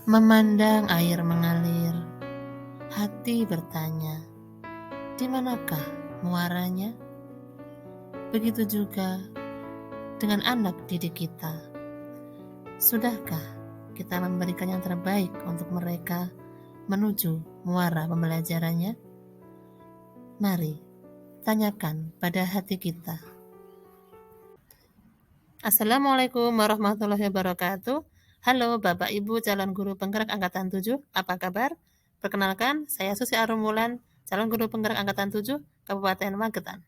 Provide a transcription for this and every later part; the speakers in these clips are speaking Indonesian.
Memandang air mengalir, hati bertanya, di manakah muaranya? Begitu juga dengan anak didik kita. Sudahkah kita memberikan yang terbaik untuk mereka menuju muara pembelajarannya? Mari tanyakan pada hati kita. Assalamualaikum warahmatullahi wabarakatuh. Halo Bapak Ibu calon guru penggerak Angkatan 7, apa kabar? Perkenalkan, saya Susi Arumulan, calon guru penggerak Angkatan 7, Kabupaten Magetan.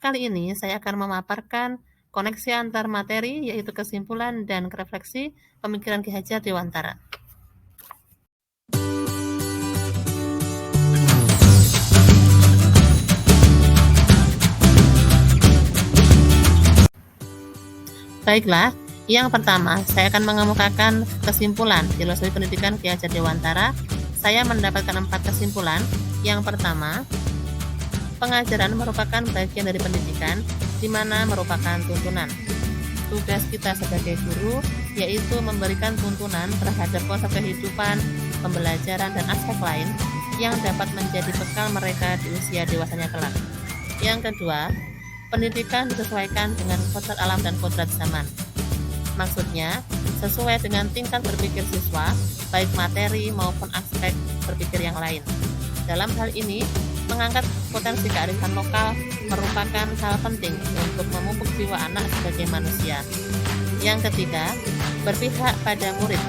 Kali ini saya akan memaparkan koneksi antar materi, yaitu kesimpulan dan refleksi pemikiran Ki Hajar Dewantara. Baiklah, yang pertama, saya akan mengemukakan kesimpulan filosofi pendidikan Ki Hajar Dewantara. Saya mendapatkan 4 kesimpulan. Yang pertama, pengajaran merupakan bagian dari pendidikan, di mana merupakan tuntunan. Tugas kita sebagai guru yaitu memberikan tuntunan terhadap konsep kehidupan, pembelajaran, dan aspek lain yang dapat menjadi bekal mereka di usia dewasanya kelak. Yang kedua, pendidikan disesuaikan dengan kodrat alam dan kodrat zaman. Maksudnya, sesuai dengan tingkat berpikir siswa, baik materi maupun aspek berpikir yang lain. Dalam hal ini, mengangkat potensi kearifan lokal merupakan hal penting untuk memupuk jiwa anak sebagai manusia. Yang ketiga, berpihak pada murid,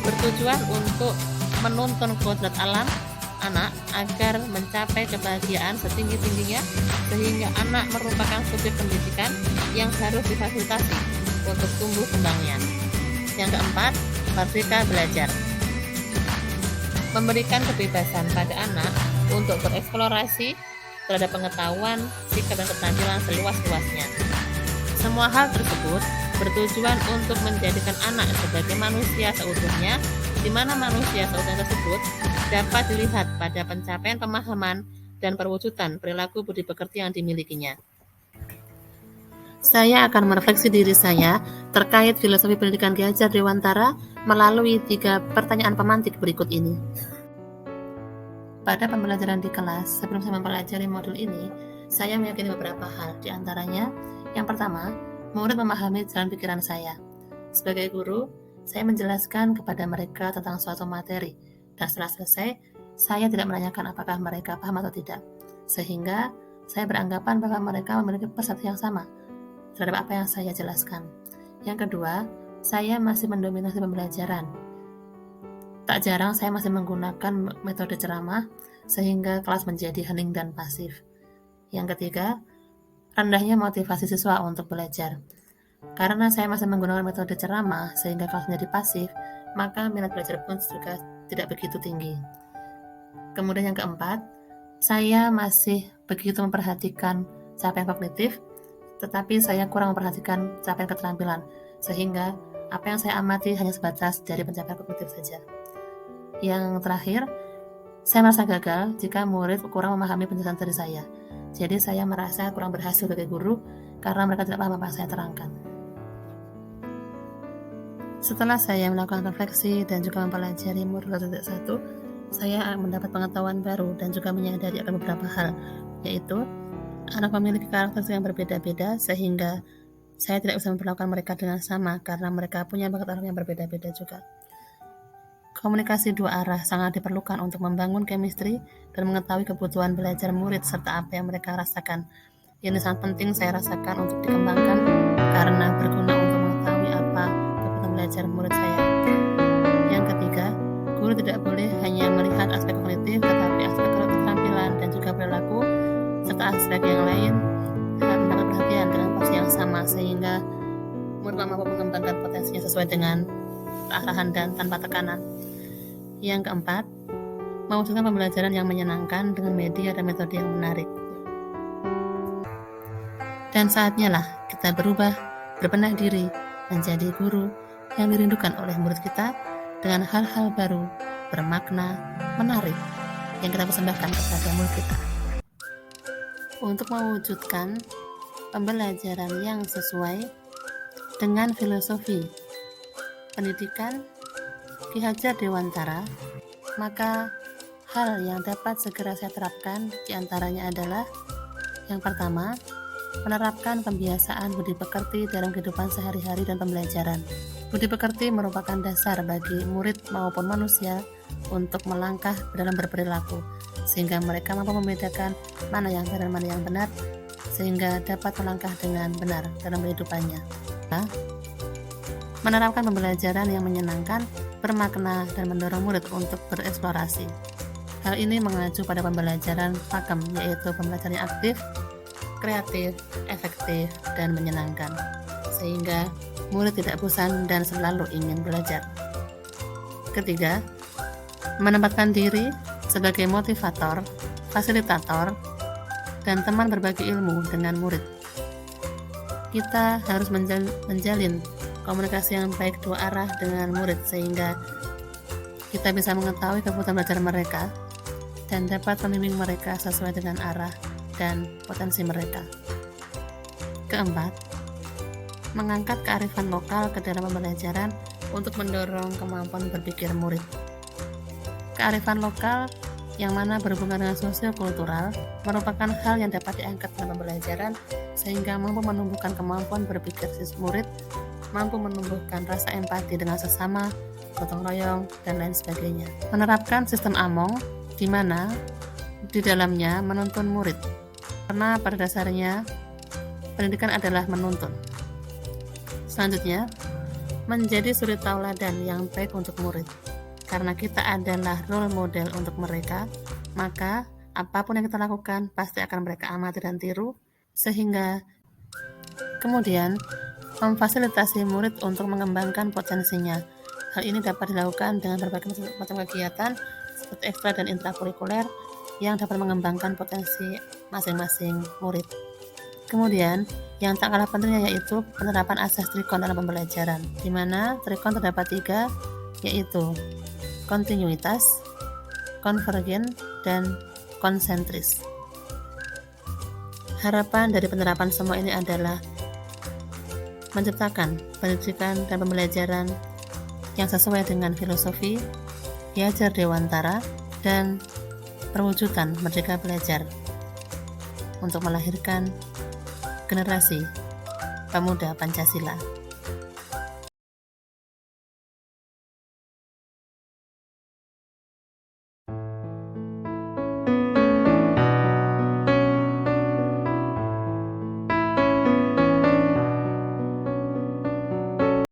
bertujuan untuk menuntun kodrat alam anak agar mencapai kebahagiaan setinggi-tingginya, sehingga anak merupakan subjek pendidikan yang harus difasilitasi untuk tumbuh kembangnya. Yang keempat, merdeka belajar, memberikan kebebasan pada anak untuk bereksplorasi terhadap pengetahuan, sikap, dan keterampilan seluas-luasnya. Semua hal tersebut bertujuan untuk menjadikan anak sebagai manusia seutuhnya, di mana manusia seutuhnya tersebut dapat dilihat pada pencapaian pemahaman dan perwujudan perilaku budi pekerti yang dimilikinya. Saya akan merefleksi diri saya terkait filosofi pendidikan Ki Hajar Dewantara melalui 3 pertanyaan pemantik berikut ini. Pada pembelajaran di kelas, sebelum saya mempelajari modul ini, saya meyakini beberapa hal. Di antaranya, yang pertama, murid memahami jalan pikiran saya. Sebagai guru, saya menjelaskan kepada mereka tentang suatu materi, dan setelah selesai, saya tidak menanyakan apakah mereka paham atau tidak, sehingga saya beranggapan bahwa mereka memiliki persepsi yang sama terhadap apa yang saya jelaskan. Yang kedua, saya masih mendominasi pembelajaran. Tak jarang saya masih menggunakan metode ceramah, sehingga kelas menjadi hening dan pasif. Yang ketiga, rendahnya motivasi siswa untuk belajar. Karena saya masih menggunakan metode ceramah sehingga kelas menjadi pasif, maka minat belajar pun juga tidak begitu tinggi. Kemudian yang keempat, saya masih begitu memperhatikan capaian kognitif, tetapi saya kurang memperhatikan capaian keterampilan, sehingga apa yang saya amati hanya sebatas dari pencapaian kognitif saja. Yang terakhir, saya merasa gagal jika murid kurang memahami penjelasan dari saya. Jadi saya merasa kurang berhasil sebagai guru karena mereka tidak paham apa yang saya terangkan. Setelah saya melakukan refleksi dan juga mempelajari modul 1.1, saya mendapat pengetahuan baru dan juga menyadari akan beberapa hal, yaitu anak memiliki karakteristik yang berbeda-beda, sehingga saya tidak bisa memperlakukan mereka dengan sama karena mereka punya bakat alam yang berbeda-beda juga. Komunikasi 2 arah sangat diperlukan untuk membangun chemistry dan mengetahui kebutuhan belajar murid serta apa yang mereka rasakan. Ini sangat penting saya rasakan untuk dikembangkan karena berguna untuk mengetahui apa kebutuhan belajar murid saya. Yang ketiga, guru tidak boleh hanya melihat aspek kognitif, tetapi aspek keterampilan dan juga perilaku serta aspek yang lain harus mendapat perhatian dengan porsi yang sama, sehingga murid mampu mengembangkan potensinya sesuai dengan arahan dan tanpa tekanan. Yang keempat, mewujudkan pembelajaran yang menyenangkan dengan media dan metode yang menarik. Dan saatnya lah kita berubah, berbenah diri, menjadi guru yang dirindukan oleh murid kita dengan hal-hal baru, bermakna, menarik, yang kita persembahkan kepada murid kita. Untuk mewujudkan pembelajaran yang sesuai dengan filosofi pendidikan Ki Hajar Dewantara, maka hal yang dapat segera saya terapkan diantaranya adalah yang pertama, menerapkan kebiasaan budi pekerti dalam kehidupan sehari-hari dan pembelajaran. Budi pekerti merupakan dasar bagi murid maupun manusia untuk melangkah dalam berperilaku, sehingga mereka mampu membedakan mana yang benar dan mana yang benar, sehingga dapat melangkah dengan benar dalam kehidupannya. Menerapkan pembelajaran yang menyenangkan, bermakna, dan mendorong murid untuk bereksplorasi. Hal ini mengacu pada pembelajaran pakem, yaitu pembelajaran yang aktif, kreatif, efektif, dan menyenangkan, sehingga murid tidak bosan dan selalu ingin belajar. Ketiga, menempatkan diri sebagai motivator, fasilitator, dan teman berbagi ilmu dengan murid. Kita harus menjalin komunikasi yang baik dua arah dengan murid, sehingga kita bisa mengetahui kebutuhan belajar mereka dan dapat membimbing mereka sesuai dengan arah dan potensi mereka. Keempat, mengangkat kearifan lokal ke dalam pembelajaran untuk mendorong kemampuan berpikir murid. Kearifan lokal yang mana berhubungan dengan sosiokultural merupakan hal yang dapat diangkat dalam pembelajaran sehingga mampu menumbuhkan kemampuan berpikir murid, mampu menumbuhkan rasa empati dengan sesama, gotong royong, dan lain sebagainya. Menerapkan sistem Among di mana di dalamnya menuntun murid, karena pada dasarnya pendidikan adalah menuntun. Selanjutnya, menjadi suri tauladan yang baik untuk murid. Karena kita adalah role model untuk mereka, maka apapun yang kita lakukan pasti akan mereka amati dan tiru, sehingga kemudian memfasilitasi murid untuk mengembangkan potensinya. Hal ini dapat dilakukan dengan berbagai macam kegiatan seperti ekstra dan intrakurikuler yang dapat mengembangkan potensi masing-masing murid. Kemudian, yang tak kalah pentingnya yaitu penerapan asas trikon dalam pembelajaran, di mana trikon terdapat 3, yaitu kontinuitas, konvergen, dan konsentris. Harapan dari penerapan semua ini adalah menciptakan pendidikan dan pembelajaran yang sesuai dengan filosofi Ki Hajar Dewantara dan perwujudan Merdeka Belajar untuk melahirkan generasi pemuda Pancasila.